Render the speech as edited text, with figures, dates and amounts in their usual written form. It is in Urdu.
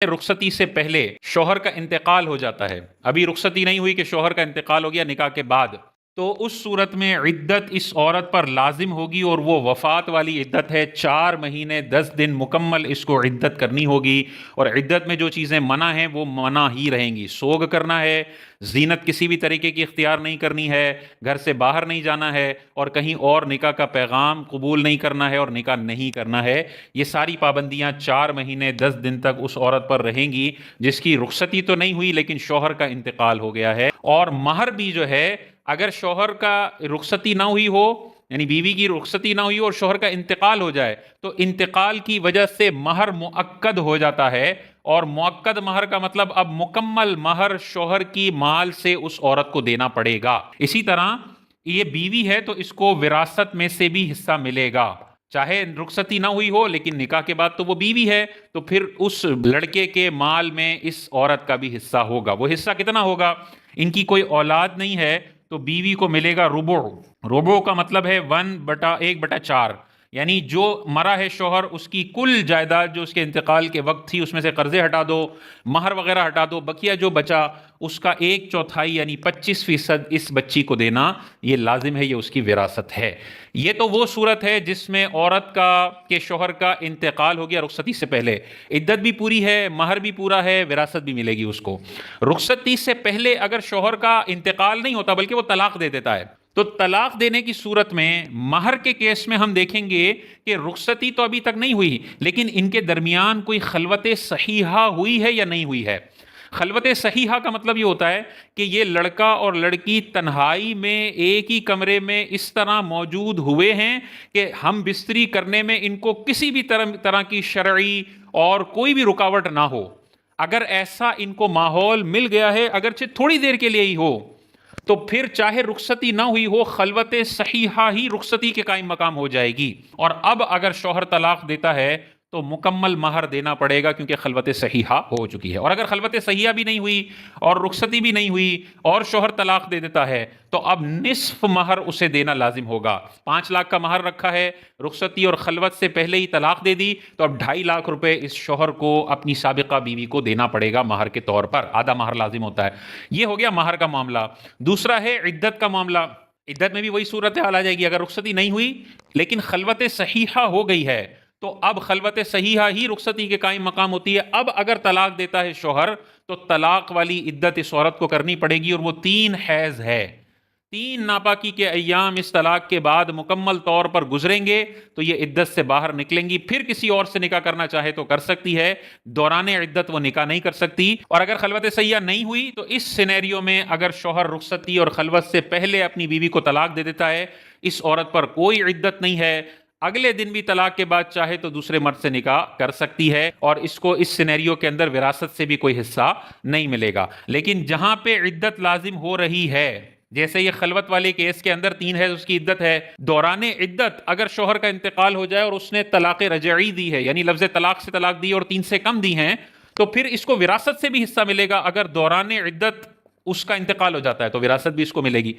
رخصتی سے پہلے شوہر کا انتقال ہو جاتا ہے، ابھی رخصتی نہیں ہوئی کہ شوہر کا انتقال ہو گیا نکاح کے بعد، تو اس صورت میں عدت اس عورت پر لازم ہوگی، اور وہ وفات والی عدت ہے، 4 مہینے 10 دن مکمل اس کو عدت کرنی ہوگی۔ اور عدت میں جو چیزیں منع ہیں وہ منع ہی رہیں گی۔ سوگ کرنا ہے، زینت کسی بھی طریقے کی اختیار نہیں کرنی ہے، گھر سے باہر نہیں جانا ہے، اور کہیں اور نکاح کا پیغام قبول نہیں کرنا ہے اور نکاح نہیں کرنا ہے۔ یہ ساری پابندیاں 4 مہینے 10 دن تک اس عورت پر رہیں گی جس کی رخصتی تو نہیں ہوئی لیکن شوہر کا انتقال ہو گیا ہے۔ اور مہر بھی جو ہے، اگر شوہر کا رخصتی نہ ہوئی ہو، یعنی بیوی کی رخصتی نہ ہوئی ہو اور شوہر کا انتقال ہو جائے، تو انتقال کی وجہ سے مہر مؤکد ہو جاتا ہے، اور مؤکد مہر کا مطلب اب مکمل مہر شوہر کی مال سے اس عورت کو دینا پڑے گا۔ اسی طرح یہ بیوی ہے تو اس کو وراثت میں سے بھی حصہ ملے گا، چاہے رخصتی نہ ہوئی ہو لیکن نکاح کے بعد تو وہ بیوی ہے، تو پھر اس لڑکے کے مال میں اس عورت کا بھی حصہ ہوگا۔ وہ حصہ کتنا ہوگا؟ ان کی کوئی اولاد نہیں ہے تو بیوی کو ملے گا ربع۔ ربع کا مطلب ہے 1/4، یعنی جو مرا ہے شوہر، اس کی کل جائیداد جو اس کے انتقال کے وقت تھی، اس میں سے قرضے ہٹا دو، مہر وغیرہ ہٹا دو، بقیہ جو بچا اس کا 1/4 یعنی 25% اس بچی کو دینا یہ لازم ہے، یہ اس کی وراثت ہے۔ یہ تو وہ صورت ہے جس میں عورت کا کہ شوہر کا انتقال ہو گیا رخصتی سے پہلے، عدت بھی پوری ہے، مہر بھی پورا ہے، وراثت بھی ملے گی اس کو۔ رخصتی سے پہلے اگر شوہر کا انتقال نہیں ہوتا بلکہ وہ طلاق دے دیتا ہے، تو طلاق دینے کی صورت میں مہر کے کیس میں ہم دیکھیں گے کہ رخصتی تو ابھی تک نہیں ہوئی لیکن ان کے درمیان کوئی خلوت صحیحہ ہوئی ہے یا نہیں ہوئی ہے۔ خلوت صحیحہ کا مطلب یہ ہوتا ہے کہ یہ لڑکا اور لڑکی تنہائی میں ایک ہی کمرے میں اس طرح موجود ہوئے ہیں کہ ہم بستری کرنے میں ان کو کسی بھی طرح کی شرعی اور کوئی بھی رکاوٹ نہ ہو۔ اگر ایسا ان کو ماحول مل گیا ہے، اگرچہ تھوڑی دیر کے لیے ہی ہو، تو پھر چاہے رخصتی نہ ہوئی ہو، خلوت صحیحہ ہی رخصتی کے قائم مقام ہو جائے گی۔ اور اب اگر شوہر طلاق دیتا ہے تو مکمل مہر دینا پڑے گا کیونکہ خلوت صحیحہ ہو چکی ہے۔ اور اگر خلوت صحیحہ بھی نہیں ہوئی اور رخصتی بھی نہیں ہوئی اور شوہر طلاق دے دیتا ہے تو اب نصف مہر اسے دینا لازم ہوگا۔ 5 لاکھ کا مہر رکھا ہے، رخصتی اور خلوت سے پہلے ہی طلاق دے دی، تو اب 2.5 لاکھ روپے اس شوہر کو اپنی سابقہ بیوی کو دینا پڑے گا مہر کے طور پر، آدھا مہر لازم ہوتا ہے۔ یہ ہو گیا مہر کا معاملہ۔ دوسرا ہے عدت کا معاملہ۔ عدت میں بھی وہی صورتحال آ جائے گی، اگر رخصتی نہیں ہوئی لیکن خلوت صحیحہ ہو گئی ہے تو اب خلوت صحیحہ ہی رخصتی کے قائم مقام ہوتی ہے۔ اب اگر طلاق دیتا ہے شوہر تو طلاق والی عدت اس عورت کو کرنی پڑے گی، اور وہ 3 حیض ہے۔ 3 ناپاکی کے ایام اس طلاق کے بعد مکمل طور پر گزریں گے تو یہ عدت سے باہر نکلیں گی، پھر کسی اور سے نکاح کرنا چاہے تو کر سکتی ہے، دوران عدت وہ نکاح نہیں کر سکتی۔ اور اگر خلوت صحیحہ نہیں ہوئی تو اس سینیریو میں اگر شوہر رخصتی اور خلوت سے پہلے اپنی بیوی کو طلاق دے دیتا ہے، اس عورت پر کوئی عدت نہیں ہے، اگلے دن بھی طلاق کے بعد چاہے تو دوسرے مرد سے نکاح کر سکتی ہے، اور اس کو اس سینیریو کے اندر وراثت سے بھی کوئی حصہ نہیں ملے گا۔ لیکن جہاں پہ عدت لازم ہو رہی ہے، جیسے یہ خلوت والے کیس کے اندر 3 حیض اس کی عدت ہے، دوران عدت اگر شوہر کا انتقال ہو جائے اور اس نے طلاق رجعی دی ہے، یعنی لفظ طلاق سے طلاق دی اور 3 سے کم دی ہیں، تو پھر اس کو وراثت سے بھی حصہ ملے گا۔ اگر دوران عدت اس کا انتقال ہو جاتا ہے تو وراثت بھی اس کو ملے گی۔